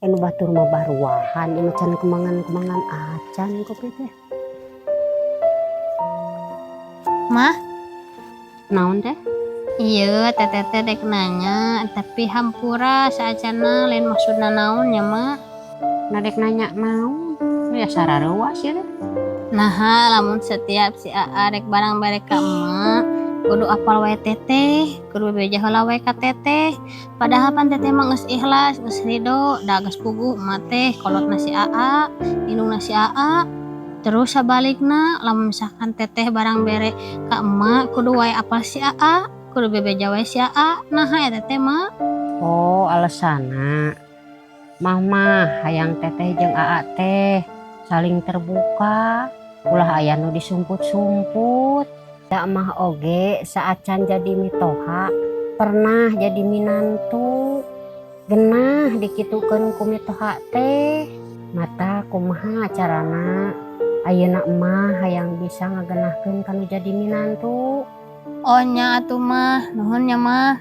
anu batur mah baruahan anu can kemangan acan kopi teh. Mah, Naon teh? iya teteh dek nanya, tapi hampura saacana lain maksudna naon nya mah. Nadek nanya naon? Ya sararewa sih teh. Nah, lamun setiap si Aa rek barang barek ka emak, kudu apal wae teteh, kudu bebeja heula wae ka teteh. Padahal pan teteh mah geus ikhlas, geus ridho, da geus puguh emak teh kolotna si Aa, indungna si Aa. Terus sabalikna, lamun misalkan teteh barang bere ka emak, kudu wae apal si Aa, kudu bebeja wae si Aa. Nah, ya teteh mah. Oh, alasanna. Mah hayang teteh jeung Aa teh saling terbuka. Ulah aya nu disumput-sumput. Da mah oge saacan jadi mitoha pernah jadi minantu. Genah dikitukeun ku mitoha teh. Mata kumaha carana ayeuna emah hayang bisa ngagenahkeun kanu jadi minantu. Oh nya atuh mah, nuhun nya mah.